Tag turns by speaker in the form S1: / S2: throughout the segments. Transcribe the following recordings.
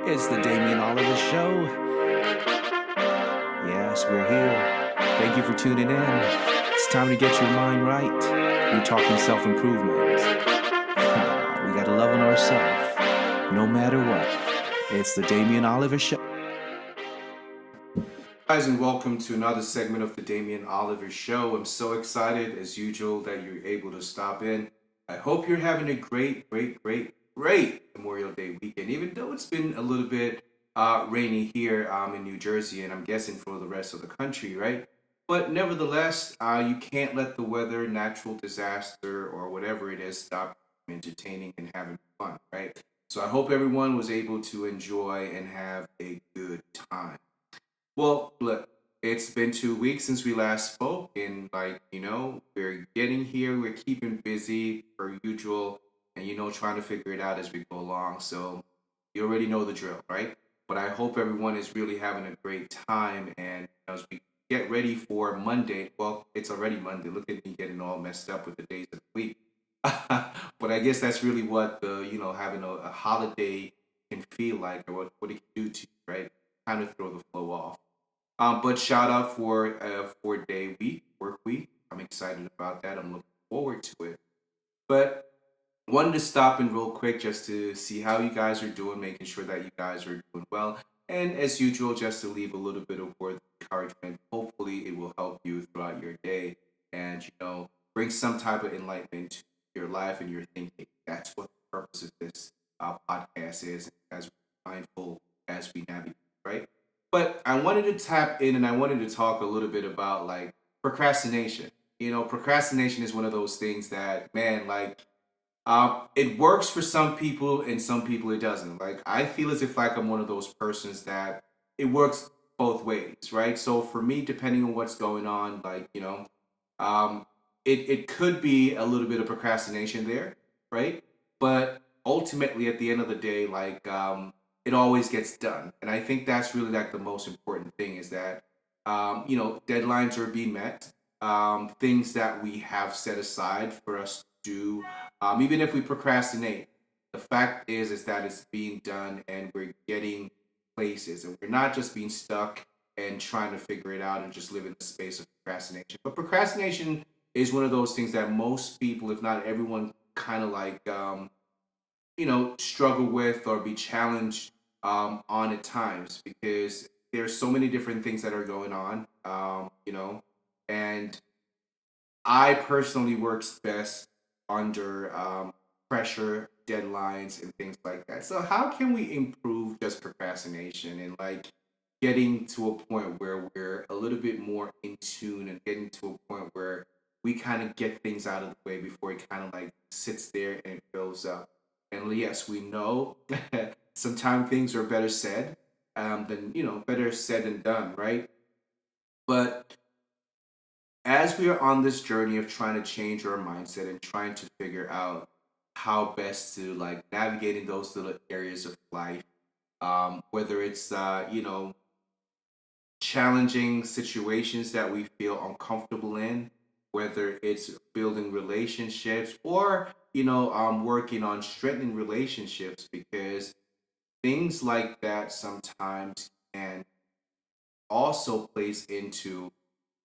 S1: It's the Damian Oliver Show. Yes, we're here. Thank you for tuning in. It's time to get your mind right. We're talking self improvement. We gotta love on ourselves, no matter what. It's the Damian Oliver Show.
S2: Guys, and welcome to another segment of the Damian Oliver Show. I'm so excited, as usual, that you're able to stop in. I hope you're having a great Memorial Day weekend, even though it's been a little bit rainy here in New Jersey, and I'm guessing for the rest of the country, right? But nevertheless, you can't let the weather, natural disaster, or whatever it is stop you from entertaining and having fun, right? So I hope everyone was able to enjoy and have a good time. Well, look, it's been 2 weeks since we last spoke, and we're getting here, we're keeping busy per usual, and trying to figure it out as we go along. So you already know the drill, right? But I hope everyone is really having a great time, and as we get ready for Monday, well, it's already Monday. Look at me getting all messed up with the days of the week. But I guess that's really what having a holiday can feel like, or what it can do to you, right? Kind of throw the flow off. But shout out for day week, work week. I'm excited about that. I'm looking forward to it. But wanted to stop in real quick just to see how you guys are doing, making sure that you guys are doing well. And as usual, just to leave a little bit of word of encouragement. Hopefully, it will help you throughout your day and, bring some type of enlightenment to your life and your thinking. That's what the purpose of this podcast is, as we're mindful as we navigate, right? But I wanted to tap in and I wanted to talk a little bit about like procrastination. Procrastination is one of those things that, man, like, it works for some people and some people it doesn't. Like I feel as if like I'm one of those persons that it works both ways, right? So for me, depending on what's going on, like um, it could be a little bit of procrastination there, right? But ultimately, at the end of the day, like it always gets done, and I think that's really like the most important thing is that deadlines are being met, things that we have set aside for us to do, even if we procrastinate. The fact is that it's being done, and we're getting places, and we're not just being stuck and trying to figure it out and just live in the space of procrastination. But procrastination is one of those things that most people, if not everyone, kind of like struggle with or be challenged on at times because there's so many different things that are going on, and I personally works best under pressure, deadlines, and things like that. So how can we improve just procrastination and like getting to a point where we're a little bit more in tune and getting to a point where we kind of get things out of the way before it kind of like sits there and it builds up. And yes, we know sometimes things are better said than better said than done, right? But as we are on this journey of trying to change our mindset and trying to figure out how best to like navigating those little areas of life, whether it's challenging situations that we feel uncomfortable in, whether it's building relationships or working on strengthening relationships, because things like that sometimes can also plays into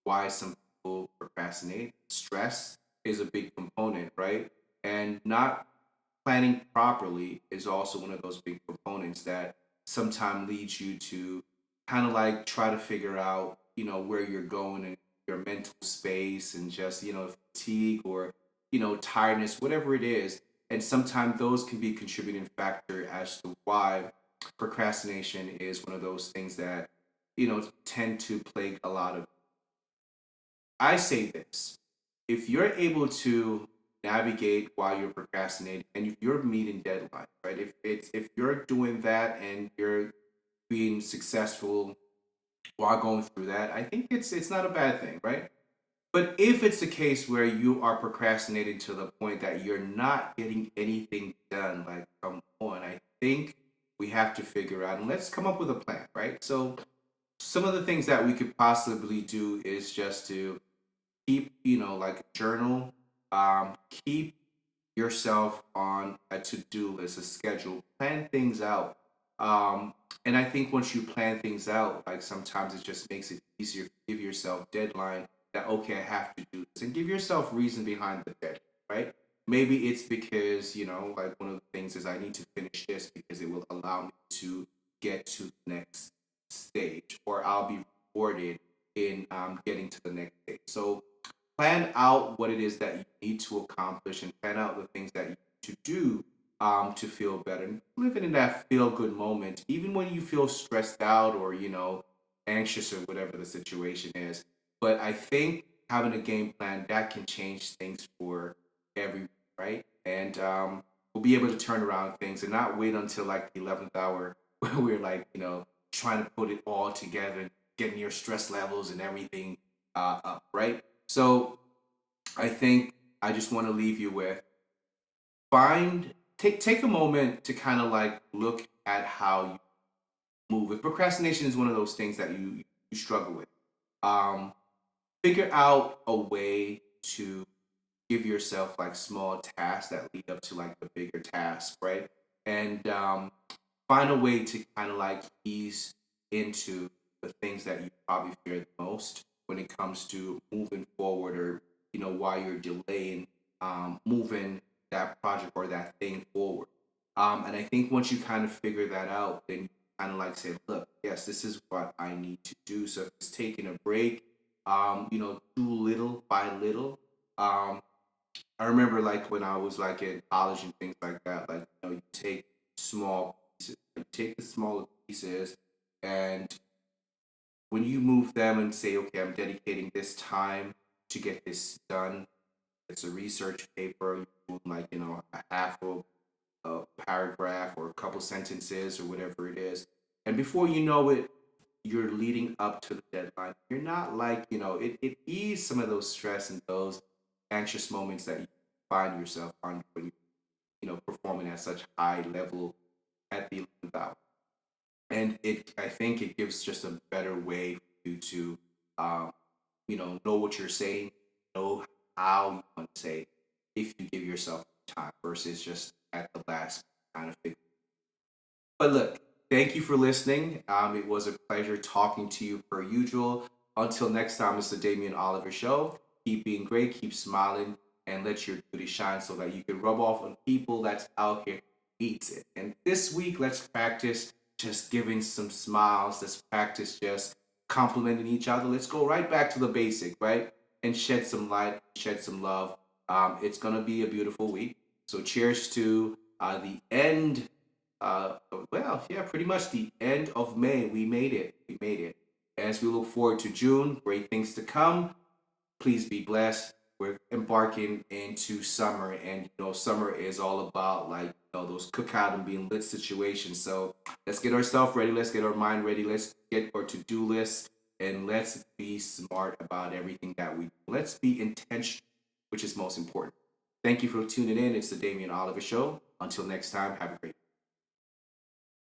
S2: why some people procrastinate. Stress is a big component, right? And not planning properly is also one of those big components that sometimes leads you to kind of like try to figure out, where you're going and your mental space and just, fatigue or, tiredness, whatever it is. And sometimes those can be contributing factor as to why procrastination is one of those things that, tend to plague a lot of. I say this: if you're able to navigate while you're procrastinating and if you're meeting deadlines, right? If you're doing that and you're being successful while going through that, I think it's not a bad thing, right? But if it's the case where you are procrastinating to the point that you're not getting anything done, like come on, I think we have to figure out and let's come up with a plan, right? So some of the things that we could possibly do is just to keep like a journal, keep yourself on a to-do list, a schedule, plan things out, Um, and I think once you plan things out, like sometimes it just makes it easier to give yourself deadline that okay, I have to do this, and give yourself reason behind the deadline, right? Maybe it's because like one of the things is I need to finish this because it will allow me to get to the next stage, or I'll be rewarded in getting to the next stage. So plan out what it is that you need to accomplish and plan out the things that you need to do to feel better. And living in that feel good moment, even when you feel stressed out or, anxious or whatever the situation is. But I think having a game plan that can change things for everyone, right? And we'll be able to turn around things and not wait until like the 11th hour where we're like, trying to put it all together and getting your stress levels and everything up, right? So I think I just want to leave you with take a moment to kind of like look at how you move. If procrastination is one of those things that you struggle with, um, figure out a way to give yourself like small tasks that lead up to like the bigger task, right? And find a way to kind of like ease into the things that you probably fear the most when it comes to moving forward, or while you're delaying moving that project or that thing forward. And I think once you kind of figure that out, then you kind of like say, look, yes, this is what I need to do. So if it's taking a break, do little by little. um I remember like when I was like in college and things like that, like you take small pieces, you take the smaller pieces, and when you move them and say, okay, I'm dedicating this time to get this done. It's a research paper, you do like a half of a paragraph or a couple sentences or whatever it is, and before you know it, you're leading up to the deadline. You're not like, it eases some of those stress and those anxious moments that you find yourself on when performing at such high level at the 11th hour. And I think it gives just a better way for you to, um, know what you're saying, know how you want to say it, if you give yourself time versus just at the last kind of figure. But look, thank you for listening. It was a pleasure talking to you per usual. Until next time, it's the Damian Oliver Show. Keep being great, keep smiling, and let your beauty shine so that you can rub off on people that's out here who needs it. And this week, let's practice just giving some smiles. Let's practice just complimenting each other. Let's go right back to the basic, right? And shed some light, shed some love. It's going to be a beautiful week. So cheers to the end uh, well, yeah, pretty much the end of May. We made it. We made it. As we look forward to June, great things to come. Please be blessed. We're embarking into summer, and summer is all about like those cookout and being lit situations. So let's get ourselves ready. Let's get our mind ready. Let's get our to-do list, and let's be smart about everything that we do. Let's be intentional, which is most important. Thank you for tuning in. It's the Damian Oliver Show. Until next time, have a great